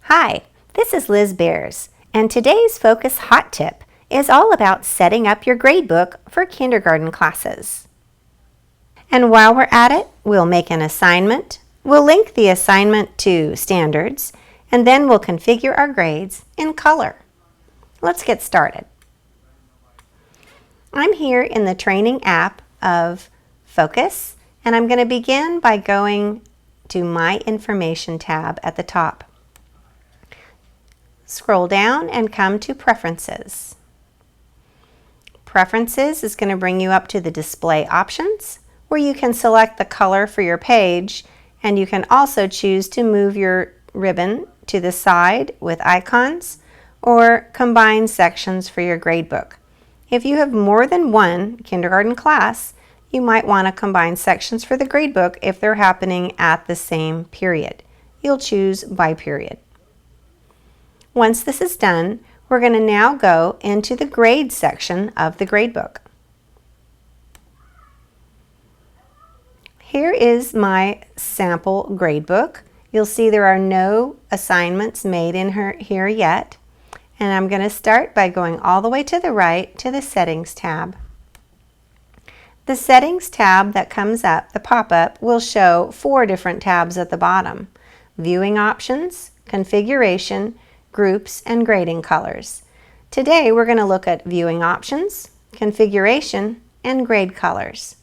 Hi, this is Liz Bearse, and today's Focus Hot Tip is all about setting up your gradebook for kindergarten classes. And while we're at it, we'll make an assignment, we'll link the assignment to standards, and then we'll configure our grades in color. Let's get started. I'm here in the training app of Focus, and I'm going to begin by going to My Information tab at the top. Scroll down and come to Preferences. Preferences is going to bring you up to the display options where you can select the color for your page, and you can also choose to move your ribbon to the side with icons or combine sections for your gradebook. If you have more than one kindergarten class, you might want to combine sections for the gradebook if they're happening at the same period. You'll choose by period. Once this is done, we're going to now go into the grade section of the gradebook. Here is my sample gradebook. You'll see there are no assignments made in here yet. And I'm going to start by going all the way to the right to the Settings tab. The Settings tab that comes up, the pop-up, will show 4 different tabs at the bottom: Viewing Options, Configuration, Groups, and Grading Colors. Today we're going to look at Viewing Options, Configuration, and Grade Colors.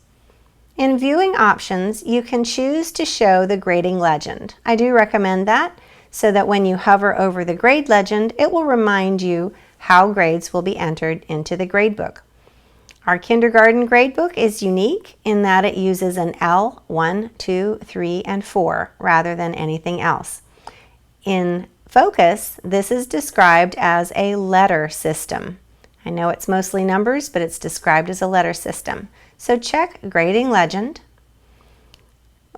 In Viewing Options, you can choose to show the grading legend. I do recommend that so that when you hover over the grade legend, it will remind you how grades will be entered into the gradebook. Our kindergarten gradebook is unique in that it uses an L, 1, 2, 3, and 4 rather than anything else. In Focus, this is described as a letter system. I know it's mostly numbers, but it's described as a letter system. So check Grading Legend.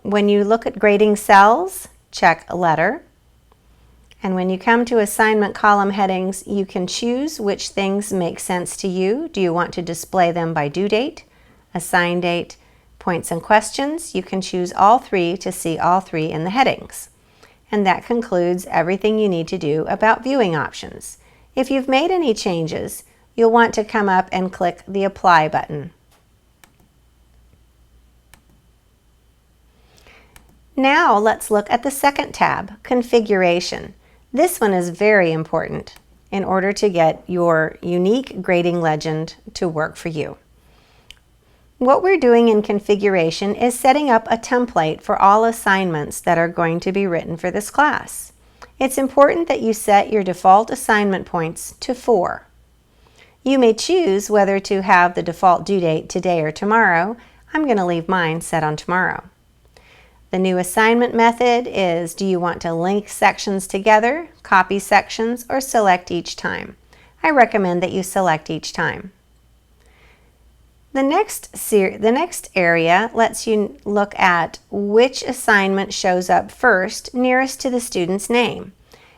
When you look at grading cells, check Letter. And when you come to assignment column headings, you can choose which things make sense to you. Do you want to display them by due date, assign date, points and questions? You can choose all 3 to see all 3 in the headings. And that concludes everything you need to do about viewing options. If you've made any changes, you'll want to come up and click the Apply button. Now let's look at the second tab, Configuration. This one is very important in order to get your unique grading legend to work for you. What we're doing in configuration is setting up a template for all assignments that are going to be written for this class. It's important that you set your default assignment points to 4. You may choose whether to have the default due date today or tomorrow. I'm going to leave mine set on tomorrow. The new assignment method is, do you want to link sections together, copy sections, or select each time? I recommend that you select each time. The next area lets you look at which assignment shows up first nearest to the student's name.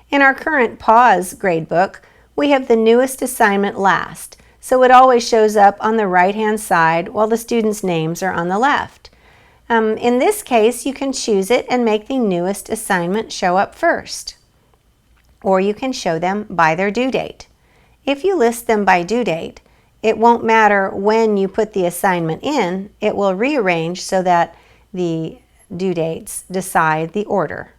In our current PAWS gradebook, we have the newest assignment last, so it always shows up on the right-hand side while the students' names are on the left. In this case, you can choose it and make the newest assignment show up first, or you can show them by their due date. If you list them by due date, it won't matter when you put the assignment in, it will rearrange so that the due dates decide the order.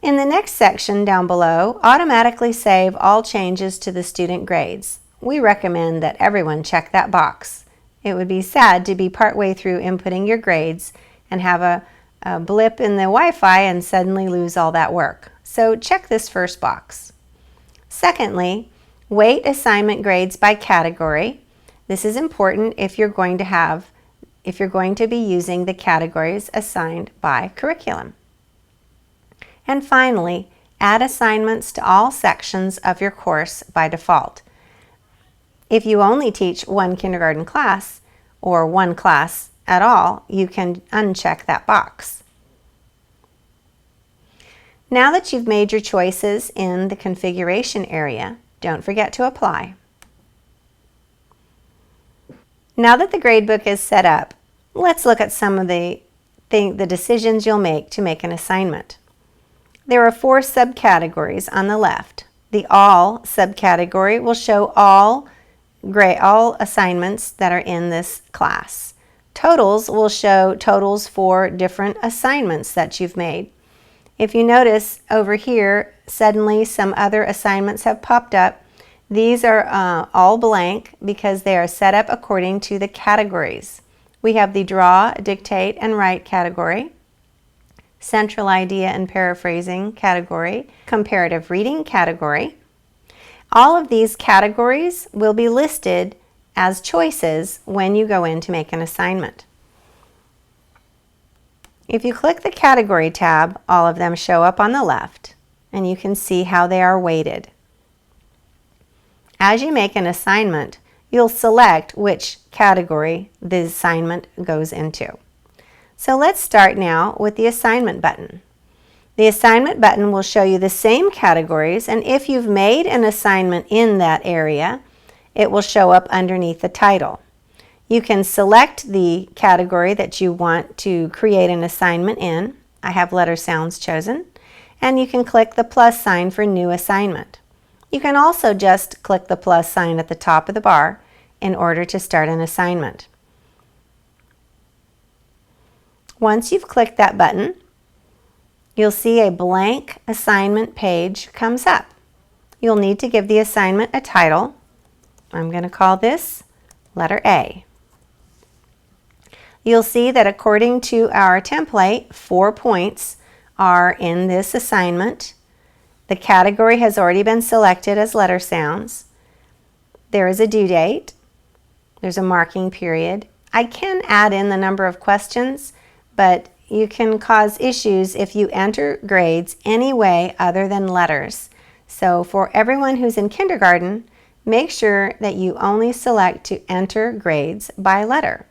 In the next section down below, automatically save all changes to the student grades. We recommend that everyone check that box. It would be sad to be partway through inputting your grades and have a blip in the Wi-Fi and suddenly lose all that work. So check this first box. Secondly, weight assignment grades by category. This is important if you're going to be using the categories assigned by curriculum. And finally, add assignments to all sections of your course by default. If you only teach one kindergarten class or one class at all, you can uncheck that box. Now that you've made your choices in the configuration area, don't forget to apply. Now that the gradebook is set up, let's look at some of the decisions you'll make to make an assignment. There are 4 subcategories on the left. The All subcategory will show all assignments that are in this class. Totals will show totals for different assignments that you've made. If you notice over here, suddenly some other assignments have popped up. These are all blank because they are set up according to the categories. We have the Draw, Dictate, and Write category, Central Idea and Paraphrasing category, Comparative Reading category. All of these categories will be listed as choices when you go in to make an assignment. If you click the Category tab, all of them show up on the left, and you can see how they are weighted. As you make an assignment, you'll select which category the assignment goes into. So let's start now with the Assignment button. The Assignment button will show you the same categories, and if you've made an assignment in that area, it will show up underneath the title. You can select the category that you want to create an assignment in. I have letter sounds chosen, and you can click the plus sign for New Assignment. You can also just click the plus sign at the top of the bar in order to start an assignment. Once you've clicked that button, you'll see a blank assignment page comes up. You'll need to give the assignment a title. I'm going to call this Letter A. You'll see that according to our template, 4 points are in this assignment. The category has already been selected as letter sounds. There is a due date. There's a marking period. I can add in the number of questions, but you can cause issues if you enter grades any way other than letters. So for everyone who's in kindergarten, make sure that you only select to enter grades by letter.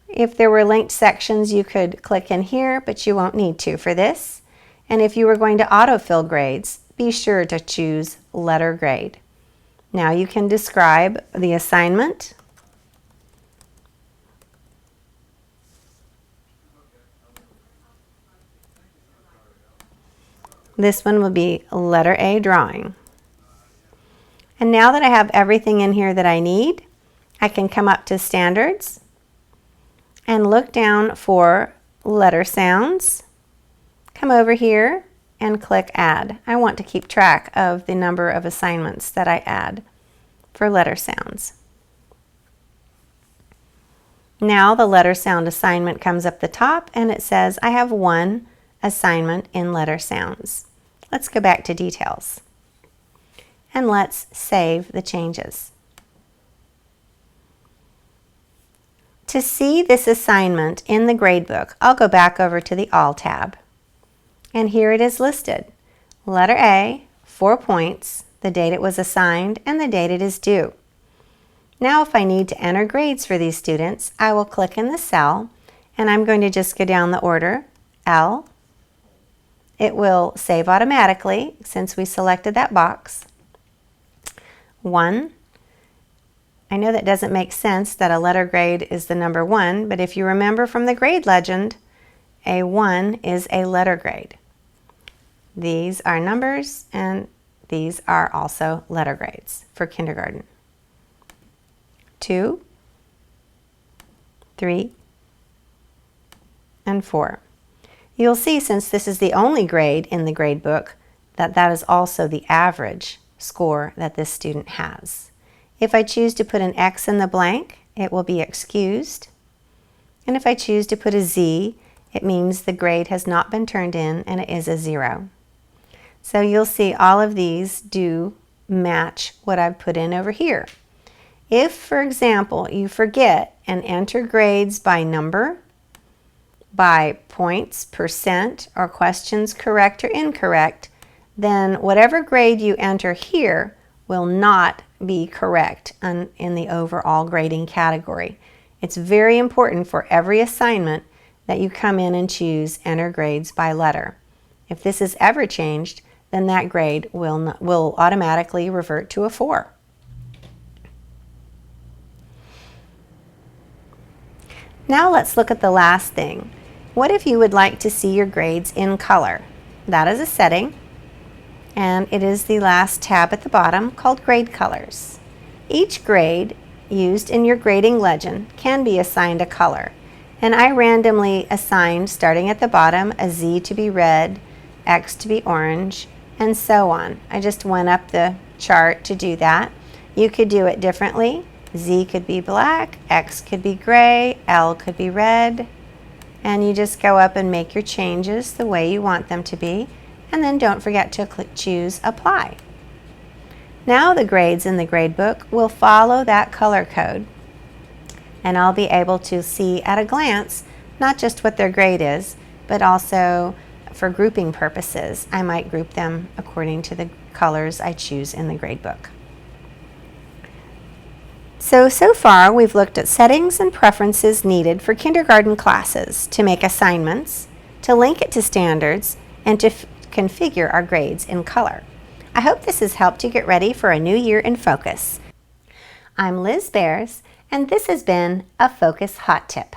If there were linked sections, you could click in here, but you won't need to for this. And if you were going to autofill grades, be sure to choose letter grade. Now you can describe the assignment. This one will be letter A, drawing. And now that I have everything in here that I need, I can come up to Standards and look down for letter sounds. Come over here and click Add. I want to keep track of the number of assignments that I add for letter sounds. Now the letter sound assignment comes up the top and it says I have 1 assignment in letter sounds. Let's go back to Details and let's save the changes. To see this assignment in the gradebook, I'll go back over to the All tab. And here it is listed. Letter A, 4 points, the date it was assigned, and the date it is due. Now if I need to enter grades for these students, I will click in the cell, and I'm going to just go down the order, L. It will save automatically since we selected that box. 1. I know that doesn't make sense that a letter grade is the number 1, but if you remember from the grade legend, a 1 is a letter grade. These are numbers and these are also letter grades for kindergarten. 2, 3, and 4. You'll see since this is the only grade in the grade book that that is also the average score that this student has. If I choose to put an X in the blank, it will be excused. And if I choose to put a Z, it means the grade has not been turned in and it is a 0. So you'll see all of these do match what I've put in over here. If, for example, you forget and enter grades by number, by points, percent, or questions correct or incorrect, then whatever grade you enter here will not be correct in the overall grading category. It's very important for every assignment that you come in and choose Enter Grades by Letter. If this is ever changed, then that grade will automatically revert to a 4. Now let's look at the last thing. What if you would like to see your grades in color? that is a setting, and it is the last tab at the bottom called Grade Colors. Each grade used in your grading legend can be assigned a color, and I randomly assigned, starting at the bottom, a Z to be red, X to be orange, and so on. I just went up the chart to do that. You could do it differently. Z could be black, X could be gray, L could be red, and you just go up and make your changes the way you want them to be, and then don't forget to choose Apply. Now the grades in the gradebook will follow that color code, and I'll be able to see at a glance not just what their grade is, but also for grouping purposes. I might group them according to the colors I choose in the gradebook. So far we've looked at settings and preferences needed for kindergarten classes to make assignments, to link it to standards, and to configure our grades in color. I hope this has helped you get ready for a new year in Focus. I'm Liz Bearse, and this has been a Focus Hot Tip.